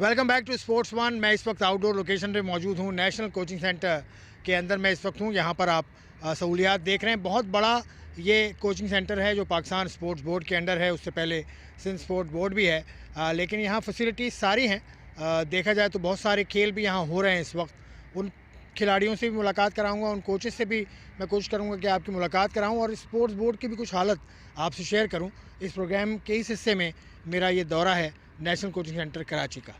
Welcome back to sports one. मैं इस वक्त आउटडोर लोकेशन पे मौजूद हूँ, नेशनल कोचिंग सेंटर के अंदर मैं इस वक्त हूँ। यहाँ पर आप सहूलियात देख रहे हैं। बहुत बड़ा ये कोचिंग सेंटर है जो पाकिस्तान स्पोर्ट्स बोर्ड के अंडर है। उससे पहले सिंध स्पोर्ट्स बोर्ड भी है, लेकिन यहाँ फैसिलिटीज़ सारी हैं। देखा जाए तो बहुत सारे खेल भी यहाँ हो रहे हैं इस वक्त। उन खिलाड़ियों से भी मुलाकात कराऊंगा, उन कोचेस से भी मैं कोशिश करूंगा कि आपकी मुलाकात कराऊं और स्पोर्ट्स बोर्ड की भी कुछ हालत आपसे शेयर करूं। इस प्रोग्राम के इस हिस्से में मेरा ये दौरा है नेशनल कोचिंग सेंटर कराची का।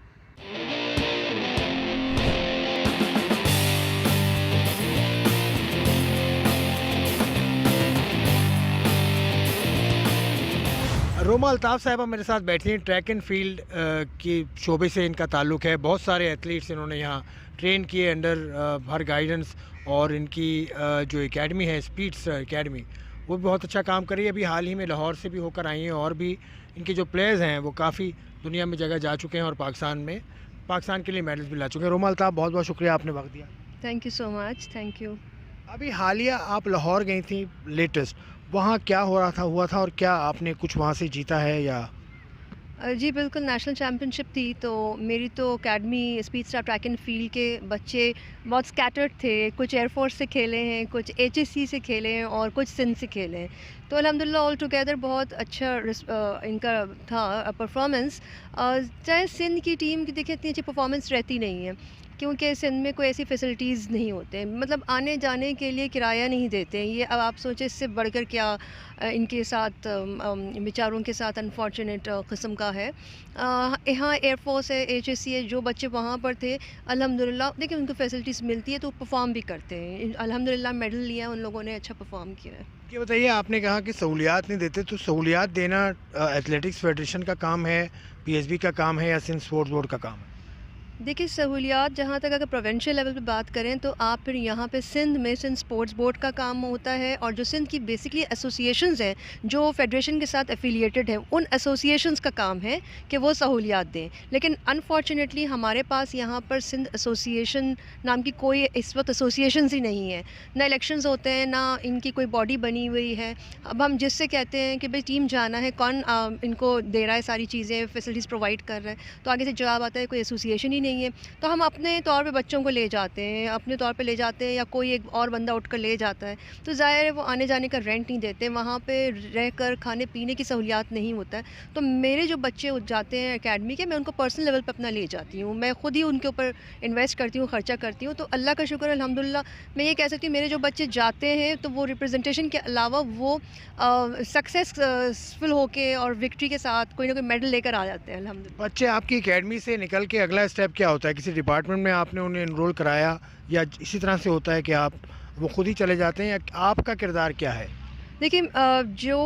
रोमा अल्ताफ़ साहिबा मेरे साथ बैठी हैं। ट्रैक एंड फील्ड की शोबे से इनका ताल्लुक़ है। बहुत सारे एथलीट्स इन्होंने यहाँ ट्रेन किए अंडर हर गाइडेंस, और इनकी जो एकेडमी है स्पीड्स एकेडमी, वो भी बहुत अच्छा काम कर रही है। अभी हाल ही में लाहौर से भी होकर आई हैं, और भी इनके जो प्लेयर्स हैं वो काफ़ी दुनिया में जगह जा चुके हैं और पाकिस्तान के लिए मेडल्स भी ला चुके हैं। रोमा अल्ताफ़, बहुत बहुत शुक्रिया, आपने वक्त दिया। Thank you so much, thank you. अभी हालिया आप लाहौर गई थी लेटेस्ट, वहाँ क्या हुआ था और क्या आपने कुछ वहाँ से जीता है या? जी बिल्कुल, नेशनल चैम्पियनशिप थी। तो मेरी तो academy speed Star Trek and field के बच्चे बहुत स्कैटर्ड थे। कुछ एयरफोर्स से खेले हैं, कुछ एचएससी से खेले हैं और कुछ सिंध से खेले हैं। तो अल्हम्दुलिल्लाह ऑल टुगेदर बहुत अच्छा इनका था परफॉर्मेंस। चाहे सिंध की टीम की देखिए इतनी अच्छी परफॉर्मेंस रहती नहीं है, क्योंकि सिंध में कोई ऐसी फैसिलिटीज़ नहीं होते, मतलब आने जाने के लिए किराया नहीं देते। ये अब आप सोचें इससे बढ़कर क्या इनके साथ बेचारों के साथ अनफॉर्चुनेट किस्म का है। यहाँ एयरफोर्स है, एचएससी है। जो बच्चे वहाँ पर थे अल्हम्दुलिल्लाह देखिए उनको फैसिलिटीज़ मिलती है तो परफॉर्म भी करते हैं। अल्हम्दुलिल्लाह मेडल लिया उन लोगों ने, अच्छा परफॉर्म किया है। ये बताइए, आपने कहा कि सहूलियात नहीं देते, तो सहूलियात देना एथलेटिक्स फेडरेशन का काम है, पीएसबी का काम है या सिंध स्पोर्ट्स बोर्ड का काम है? देखिए सहूलियात जहाँ तक अगर प्रोविंशियल लेवल पे बात करें तो आप फिर यहाँ पे सिंध में सिंध स्पोर्ट्स बोर्ड का काम होता है, और जो सिंध की बेसिकली एसोसिएशंस हैं जो फेडरेशन के साथ एफिलिएटेड है, उन एसोसिएशंस का काम है कि वो सहूलियात दें। लेकिन अनफॉर्चुनेटली हमारे पास यहाँ पर सिंध एसोसिएशन नाम की कोई इस वक्त एसोसिएशंस ही नहीं है। ना इलेक्शंस होते हैं, ना इनकी कोई बॉडी बनी हुई है। अब हम जिससे कहते हैं कि भाई टीम जाना है, कौन इनको दे रहा है सारी चीज़ें, फैसिलिटीज़ प्रोवाइड कर रहा है, तो आगे से जवाब आता है कोई एसोसिएशन ही नहीं है। तो हम अपने तौर पे बच्चों को ले जाते हैं, अपने तौर पे ले जाते हैं, या कोई एक और बंदा उठकर ले जाता है। तो ज़ाहिर है वो आने जाने का रेंट नहीं देते, वहाँ पे रहकर खाने पीने की सहूलियात नहीं होता है। तो मेरे जो बच्चे जाते हैं एकेडमी के, मैं उनको पर्सनल लेवल पे अपना ले जाती हूँ, मैं खुद ही उनके ऊपर इन्वेस्ट करती हूँ, खर्चा करती हूँ। तो अल्लाह का शुक्र अल्हम्दुलिल्लाह मैं ये कह सकती हूँ मेरे जो बच्चे जाते हैं तो वो रिप्रेजेंटेशन के अलावा वो सक्सेसफुल होके और विक्ट्री के साथ कोई ना कोई मेडल लेकर आ जाते हैं अल्हम्दुलिल्लाह। बच्चे आपकी एकेडमी से निकल के अगला स्टेप क्या होता है? किसी डिपार्टमेंट में आपने उन्हें इनरोल कराया, या इसी तरह से होता है कि वो खुद ही चले जाते हैं, या आपका किरदार क्या है? देखिए जो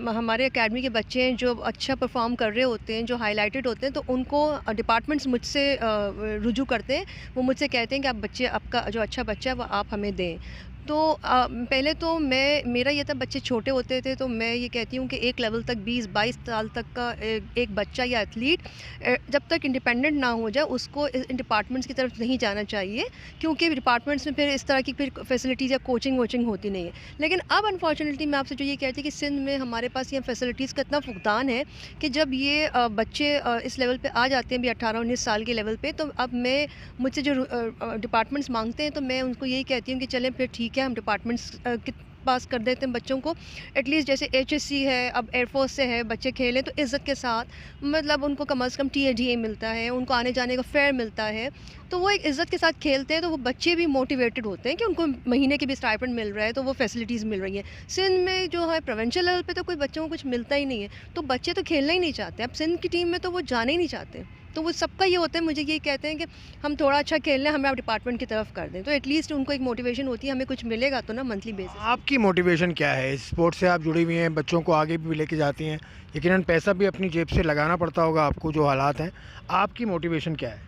हमारे एकेडमी के बच्चे हैं जो अच्छा परफॉर्म कर रहे होते हैं, जो हाईलाइटेड होते हैं, तो उनको डिपार्टमेंट्स मुझसे रुजू करते हैं। वो मुझसे कहते हैं कि आप बच्चे, आपका जो अच्छा बच्चा है वो आप हमें दें। तो पहले तो मेरा ये था, बच्चे छोटे होते थे तो मैं ये कहती हूँ कि एक लेवल तक 20-22 साल तक का एक बच्चा या एथलीट जब तक इंडिपेंडेंट ना हो जाए उसको इन डिपार्टमेंट्स की तरफ नहीं जाना चाहिए, क्योंकि डिपार्टमेंट्स में फिर इस तरह की फिर फैसिलिटीज़ या कोचिंग वोचिंग होती नहीं है। लेकिन अब अनफॉर्चुनेटली मैं आपसे जो ये कहती कि सिंध में हमारे पास ये फैसिलिटीज़ का इतना फुकदान है कि जब ये बच्चे इस लेवल पे आ जाते हैं भी 18-19 साल के लेवल पे, तो अब मुझसे जो डिपार्टमेंट्स मांगते हैं तो मैं उनको यही कहती हूँ कि चलें फिर ठीक है, हम डिपार्टमेंट्स के पास कर देते हैं बच्चों को। एटलीस्ट जैसे एचएससी है, अब एयरफोर्स से है, बच्चे खेलें तो इज़्ज़त के साथ, मतलब उनको कम से कम टीएडीए मिलता है, उनको आने जाने का फेयर मिलता है, तो वो एक इज़्ज़त के साथ खेलते हैं। तो वो बच्चे भी मोटिवेटेड होते हैं कि उनको महीने की भी स्टाइपेंड मिल रहा है, तो वो फैसिलिटीज़ मिल रही हैं। सिंध में जो है प्रोविंशियल लेवल पे तो कोई बच्चों को कुछ मिलता ही नहीं है, तो बच्चे तो खेलना ही नहीं चाहते। अब सिंध की टीम में तो वो जाना ही नहीं चाहते। तो वो सबका ये होता है, मुझे यही कहते हैं कि हम थोड़ा अच्छा खेल लें, हमें आप डिपार्टमेंट की तरफ कर दें, तो एटलीस्ट उनको एक मोटिवेशन होती है, हमें कुछ मिलेगा तो ना मंथली बेसिस। आपकी मोटिवेशन क्या है? स्पोर्ट्स से आप जुड़ी हुई हैं, बच्चों को आगे भी लेके जाती हैं, यकीनन पैसा भी अपनी जेब से लगाना पड़ता होगा आपको, जो हालात हैं, आपकी मोटिवेशन क्या है?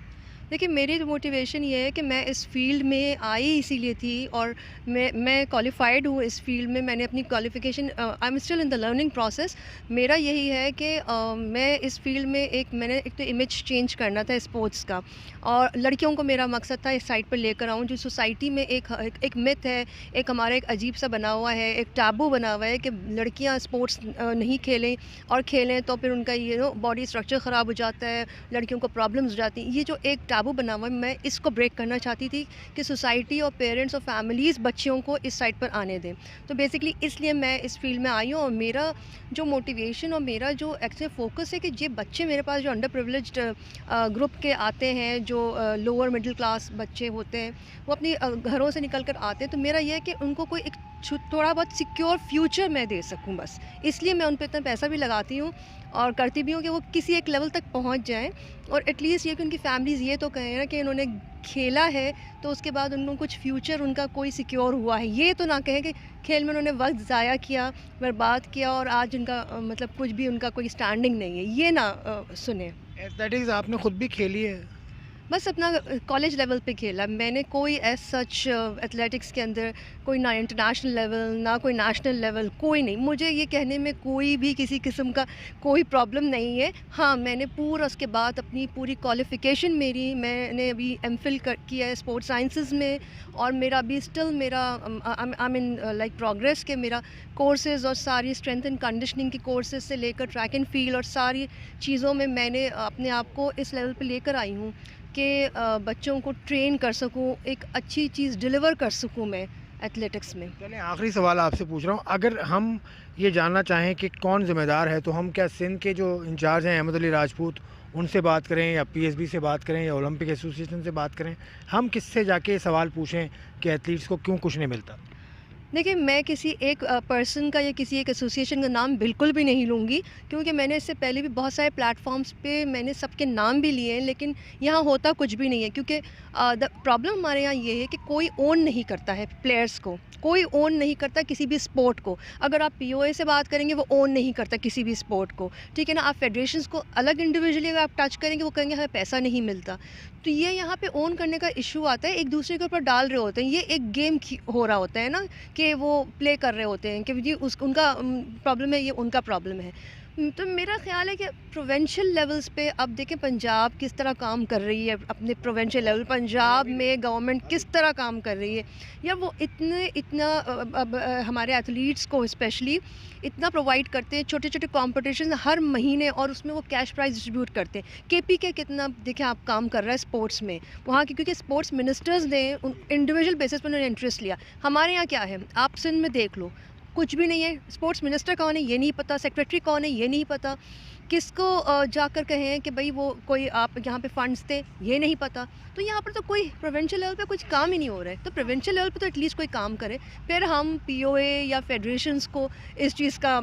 देखिए, मेरी तो मोटिवेशन ये है कि मैं इस फ़ील्ड में आई इसीलिए थी, और मैं क्वालिफ़ाइड हूँ इस फ़ील्ड में। मैंने अपनी qualification, I am still in the learning process. मेरा यही है कि मैं इस फ़ील्ड में मैंने एक तो इमेज चेंज करना था स्पोर्ट्स का, और लड़कियों को मेरा मकसद था इस साइड पर लेकर आऊँ। जो सोसाइटी में एक मिथ है, एक हमारा एक अजीब-सा बना हुआ है, एक टैबू बना हुआ है कि लड़कियाँ स्पोर्ट्स नहीं खेलें, और खेलें तो फिर उनका बॉडी स्ट्रक्चर ख़राब हो जाता है, लड़कियों को प्रॉब्लम्स हो जाती हैं। ये जो एक टैबू बना हुआ है, मैं इसको ब्रेक करना चाहती थी कि सोसाइटी और पेरेंट्स और फैमिलीज़ बच्चियों को इस साइड पर आने दें। तो बेसिकली इसलिए मैं इस फील्ड में आई हूँ, और मेरा जो मोटिवेशन और मेरा जो एक्चुअली फ़ोकस है कि ये बच्चे मेरे पास जो अंडर प्रिविलेज्ड ग्रुप के आते हैं, जो लोअर मिडिल क्लास बच्चे होते हैं, वो अपनी घरों से निकल कर आते हैं, तो मेरा ये है कि उनको कोई एक थोड़ा बहुत सिक्योर फ्यूचर मैं दे सकूँ बस। इसलिए मैं उन पे इतना पैसा भी लगाती हूँ और करती भी हूँ कि वो किसी एक लेवल तक पहुँच जाएँ, और एटलीस्ट ये कि उनकी फैमिलीज़ ये तो कहें ना कि इन्होंने खेला है, तो उसके बाद उनको कुछ फ्यूचर उनका कोई सिक्योर हुआ है। ये तो ना कहें कि खेल में उन्होंने वक़्त ज़ाया किया, बर्बाद किया, और आज उनका मतलब कुछ भी उनका कोई स्टैंडिंग नहीं है। ये ना सुने। एथलेटिक्स आपने खुद भी खेली है? बस अपना कॉलेज लेवल पे खेला। मैंने कोई एज़ सच एथलेटिक्स के अंदर कोई ना इंटरनेशनल लेवल, ना कोई नेशनल लेवल, कोई नहीं। मुझे ये कहने में कोई भी किसी किस्म का कोई प्रॉब्लम नहीं है। हाँ, मैंने पूरा उसके बाद अपनी पूरी क्वालिफ़िकेशन मैंने अभी एमफ़िल किया है स्पोर्ट्स साइंसेज़ में, और मेरा अभी स्टिल मेरा I am in like progress के मेरा कोर्सेज़ और सारी स्ट्रेंथ एंड कंडीशनिंग की कोर्सेज़ से लेकर ट्रैक एंड फ़ील्ड और सारी चीज़ों में मैंने अपने आप को इस लेवल पे लेकर आई हूँ कि बच्चों को ट्रेन कर सकूँ, एक अच्छी चीज़ डिलीवर कर सकूँ मैं एथलेटिक्स में। चलिए आखिरी सवाल आपसे पूछ रहा हूँ, अगर हम ये जानना चाहें कि कौन ज़िम्मेदार है, तो हम क्या सिंध के जो इंचार्ज हैं अहमद अली राजपूत, उनसे बात करें, या पीएसबी से बात करें, या ओलंपिक एसोसिएशन से बात करें? हम किससे जाके ये सवाल पूछें कि एथलीट्स को क्यों कुछ नहीं मिलता? देखिए, मैं किसी एक पर्सन का या किसी एक एसोसिएशन का नाम बिल्कुल भी नहीं लूँगी, क्योंकि मैंने इससे पहले भी बहुत सारे प्लेटफ़ॉर्म्स पे मैंने सबके नाम भी लिए हैं, लेकिन यहाँ होता कुछ भी नहीं है, क्योंकि द प्रॉब्लम हमारे यहाँ ये है कि कोई ओन नहीं करता है प्लेयर्स को, कोई ओन नहीं करता किसी भी स्पोर्ट को। अगर आप पीओए से बात करेंगे, वो ओन नहीं करता किसी भी स्पोर्ट को, ठीक है ना? आप फेडरेशंस को अलग इंडिविजुअली अगर आप टच करेंगे, वो कहेंगे हमें पैसा नहीं मिलता। तो ये यहाँ पे ओन करने का इश्यू आता है, एक-दूसरे के ऊपर डाल रहे होते हैं। ये एक गेम हो रहा होता है ना, कि वो प्ले कर रहे होते हैं कि जी उनका प्रॉब्लम है, ये उनका प्रॉब्लम है। तो मेरा ख़्याल है कि प्रोविंशियल लेवल्स पे अब देखें पंजाब किस तरह काम कर रही है, अपने प्रोविंशियल लेवल पंजाब में गवर्नमेंट किस तरह काम कर रही है, या वो इतना अब हमारे एथलीट्स को स्पेशली इतना प्रोवाइड करते हैं, छोटे-छोटे कॉम्पिटिशन हर महीने, और उसमें वो कैश प्राइज़ डिस्ट्रीब्यूट करते हैं। केपीके कितना देखें आप काम कर रहा है स्पोर्ट्स में, वहाँ की, क्योंकि स्पोर्ट्स मिनिस्टर्स ने इंडिविजुअल बेसिस पर उन्होंने इंटरेस्ट लिया। हमारे यहाँ क्या है, आप सिंध में देख लो, कुछ भी नहीं है। स्पोर्ट्स मिनिस्टर कौन है ये नहीं पता, सेक्रेटरी कौन है ये नहीं पता, किसको जाकर कहें कि भाई वो कोई आप यहाँ पे फंड्स थे, ये नहीं पता। तो यहाँ पर तो कोई प्रोविंशियल लेवल पे कुछ काम ही नहीं हो रहा है। तो प्रोविंशियल लेवल पे तो एटलीस्ट कोई काम करे, फिर हम पीओए या फेडरेशंस को इस चीज़ का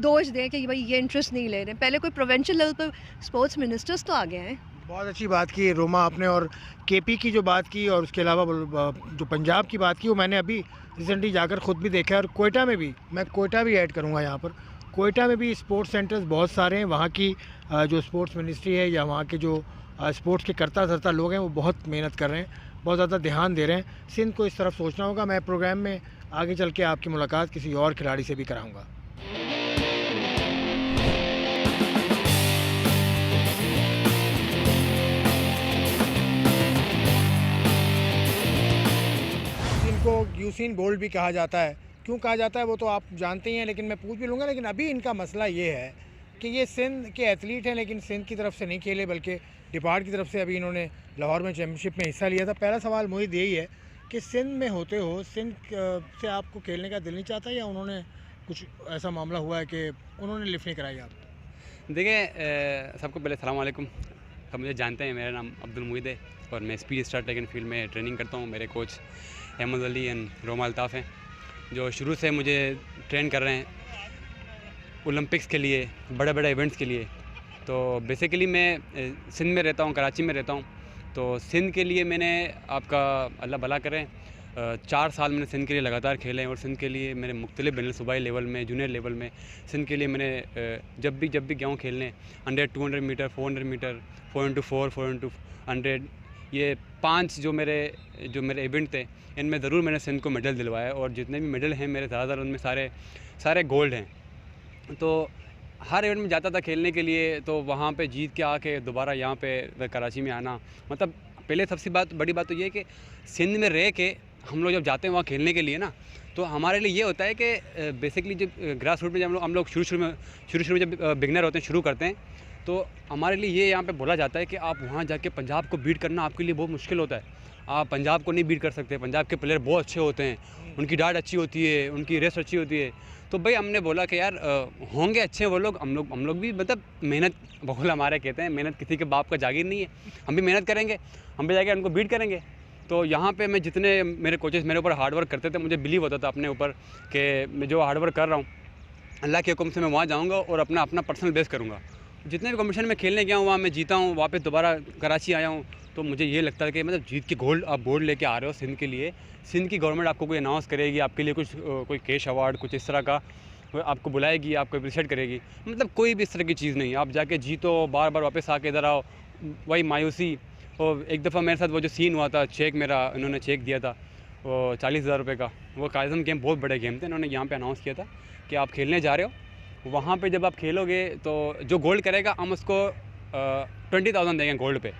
दोष दें कि भाई ये इंटरेस्ट नहीं ले रहे हैं। पहले कोई प्रोविंशियल लेवल पर स्पोर्ट्स मिनिस्टर्स तो आ गए हैं। बहुत अच्छी बात की रोमा आपने, और केपी की जो बात की, और उसके अलावा जो पंजाब की बात की, वो मैंने अभी रिसेंटली जाकर ख़ुद भी देखा है। और कोयटा में भी, मैं कोयटा भी ऐड करूँगा यहाँ पर, कोयटा में भी स्पोर्ट्स सेंटर्स बहुत सारे हैं। वहाँ की जो स्पोर्ट्स मिनिस्ट्री है, या वहाँ के जो स्पोर्ट्स के करता धरता लोग हैं, वो बहुत मेहनत कर रहे हैं, बहुत ज़्यादा ध्यान दे रहे हैं। सिंध को इस तरफ सोचना होगा। मैं प्रोग्राम में आगे चल के आपकी मुलाकात किसी और खिलाड़ी से भी कराऊँगा। को यूसेन बोल्ट भी कहा जाता है। क्यों कहा जाता है वो तो आप जानते ही हैं, लेकिन मैं पूछ भी लूँगा। लेकिन अभी इनका मसला ये है कि ये सिंध के एथलीट हैं, लेकिन सिंध की तरफ से नहीं खेले, बल्कि डिपार्ट की तरफ से अभी इन्होंने लाहौर में चैम्पियनशिप में हिस्सा लिया था। पहला सवाल मोहित यही है कि सिंध में होते हो, सिंध से आपको खेलने का दिल नहीं चाहता, या उन्होंने कुछ ऐसा मामला हुआ है कि उन्होंने लिफ्ट नहीं कराई आपको? देखिए, सबको पहले सलाम वालेकुम। सब मुझे जानते हैं, मेरा नाम अब्दुल मुईद है और मैं speed Star Trek and field में ट्रेनिंग करता हूँ। मेरे कोच अहमद अली एंड रोमा अल्ताफ़ हैं, जो शुरू से मुझे ट्रेन कर रहे हैं ओलंपिक्स के लिए, बड़े बड़े इवेंट्स के लिए। तो बेसिकली मैं सिंध में रहता हूँ, कराची में रहता हूँ। तो सिंध के लिए मैंने, आपका अल्लाह भला करें, 4 साल मैंने सिंध के लिए लगातार खेले हैं। और सिंध के लिए मैंने मुख्तलिफ बैन सूबाई लेवल में, जूनियर लेवल में सिंध के लिए मैंने जब भी गया हूँ खेलने, 100, 200 मीटर, 400 मीटर, 4x4, 4x100, ये 5 जो मेरे इवेंट थे, इनमें ज़रूर मैंने सिंध को मेडल दिलवाया, और जितने भी मेडल हैं मेरे ज़्यादातर उनमें सारे गोल्ड हैं। तो हर इवेंट में जाता था खेलने के लिए, तो वहाँ पे जीत के आके दोबारा यहाँ पे कराची में आना, मतलब पहले सबसे बड़ी बात तो ये है कि सिंध में रह के हम लोग जब जाते हैं वहाँ खेलने के लिए ना, तो हमारे लिए ये होता है कि बेसिकली जब ग्रास रूट में जब हम लोग शुरू में जब बिगनर होते हैं, शुरू करते हैं, तो हमारे लिए ये यहाँ पे बोला जाता है कि आप वहाँ जाके पंजाब को बीट करना आपके लिए बहुत मुश्किल होता है। आप पंजाब को नहीं बीट कर सकते, पंजाब के प्लेयर बहुत अच्छे होते हैं, उनकी डाइट अच्छी होती है, उनकी रेस अच्छी होती है। तो भाई हमने बोला कि यार होंगे अच्छे वो लोग, हम लोग भी मतलब मेहनत, बहुल हमारे कहते हैं मेहनत किसी के बाप का जागीर नहीं है, हम भी मेहनत करेंगे, हम भी जाके उनको बीट करेंगे। तो यहाँ पे मैं जितने मेरे कोचेस मेरे ऊपर हार्डवर्क करते थे, मुझे बिलीव होता था अपने ऊपर कि मैं जो हार्डवर्क कर रहा हूँ अल्लाह के हुक्म से मैं वहाँ जाऊँगा और अपना पर्सनल बेस करूँगा। जितने भी कॉम्पिटिशन में खेलने गया हूँ वहाँ मैं जीता हूँ, वापस दोबारा कराची आया हूँ, तो मुझे ये लगता है कि मतलब जीत के गोल्ड आप बोर्ड लेके आ रहे हो सिंध के लिए, सिंध की गवर्नमेंट आपको कोई अनाउंस करेगी, आपके लिए कुछ कोई कैश अवार्ड कुछ इस तरह का आपको बुलाएगी, आपको अप्रिशिएट करेगी, मतलब कोई भी इस तरह की चीज़ नहीं। आप जाके जीतो, बार बार वापस आके इधर आओ, वही मायूसी। और एक दफ़ा मेरे साथ वो जो सीन हुआ था, चेक मेरा इन्होंने चेक दिया था वो 40,000 रुपये का, वो कायजन गेम बहुत बड़े गेम थे, इन्होंने यहाँ पे अनाउंस किया था कि आप खेलने जा रहे हो, वहाँ पे जब आप खेलोगे तो जो गोल्ड करेगा हम उसको 20,000 देंगे गोल्ड पे।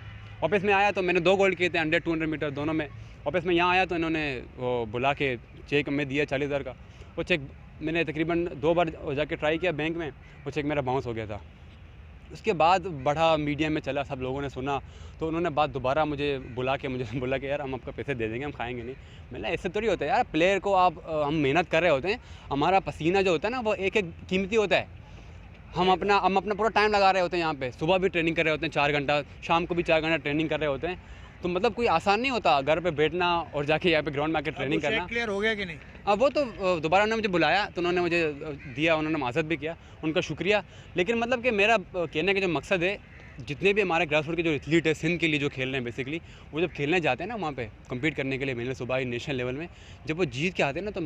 वापस में आया तो मैंने 2 गोल्ड किए थे 100-200 मीटर दोनों में। वापस में यहाँ आया तो इन्होंने वो बुला के चेक में दिया 40,000 का। वो चेक मैंने तकरीबन 2 बार जाके ट्राई किया बैंक में, वो चेक मेरा बाउंस हो गया था। उसके बाद बढ़ा मीडिया में चला, सब लोगों ने सुना, तो उन्होंने बात दोबारा मुझे बुला के मुझे बोला कि यार हम आपका पैसे दे देंगे, हम खाएंगे नहीं। मैंने ऐसे थोड़ी होता है यार, प्लेयर को हम मेहनत कर रहे होते हैं, हमारा पसीना जो होता है ना वो एक एक कीमती होता है। हम अपना पूरा टाइम लगा रहे होते हैं यहाँ पे, सुबह भी ट्रेनिंग कर रहे होते हैं 4 घंटा, शाम को भी 4 घंटा ट्रेनिंग कर रहे होते हैं। तो मतलब कोई आसान नहीं होता घर पे बैठना और जाके यहाँ पे ग्राउंड में आके ट्रेनिंग करना। क्लियर हो गया कि नहीं? अब वो तो दोबारा उन्होंने मुझे बुलाया तो उन्होंने मुझे दिया, उन्होंने माज़रत भी किया, उनका शुक्रिया। लेकिन मतलब कि मेरा कहने का जो मकसद है, जितने भी हमारे ग्रास रूट के जो एथलीट है सिंध के लिए जो खेल रहे हैं बेसिकली, वो जब खेलने जाते हैं ना वहाँ पे कम्पीट करने के लिए, मैंने सुबह ही नेशनल लेवल में जब वो जीत के आते हैं ना, तो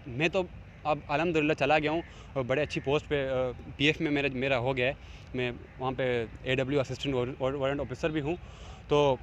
मैं तो अब अल्हम्दुलिल्लाह चला गया हूँ और बड़े अच्छी पोस्ट पे PF में मेरा हो गया है। मैं वहाँ पे AW असिस्टेंट वारंट ऑफिसर भी हूँ, तो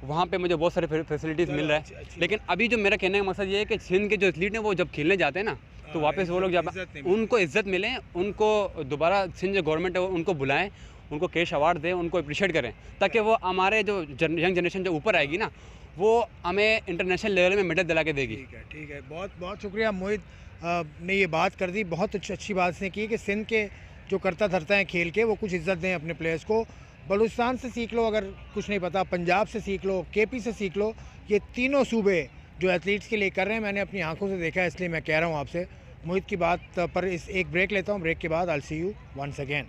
वहाँ पे मुझे बहुत सारे फैसिलिटीज़ मिल रहा है। लेकिन अभी जो मेरा कहने का मकसद ये है कि सिंध के जो एथलीट हैं वो जब खेलने जाते हैं ना, तो वापस वो लोग जब उनको इज़्ज़त मिले, उनको दोबारा सिंध जो गवर्नमेंट है उनको बुलाएं, उनको कैश अवार्ड दें, उनको अप्रिशिएट करें, ताकि वो हमारे जो यंग जनरेशन जो ऊपर आएगी ना, वो हमें इंटरनेशनल लेवल में मेडल दिला के देगी। ठीक है, बहुत बहुत शुक्रिया मोहित ने ये बात कर दी। बहुत अच्छी बात इसने की कि सिंध के जो करता धरता है खेल के, वो कुछ इज़्ज़त दें अपने प्लेयर्स को। बलूचिस्तान से सीख लो, अगर कुछ नहीं पता पंजाब से सीख लो, KP से सीख लो, ये तीनों सूबे जो एथलीट्स के लिए कर रहे हैं, मैंने अपनी आंखों से देखा है, इसलिए मैं कह रहा हूँ आपसे। मोहित की बात पर एक ब्रेक लेता हूँ, ब्रेक के बाद I will see you once again.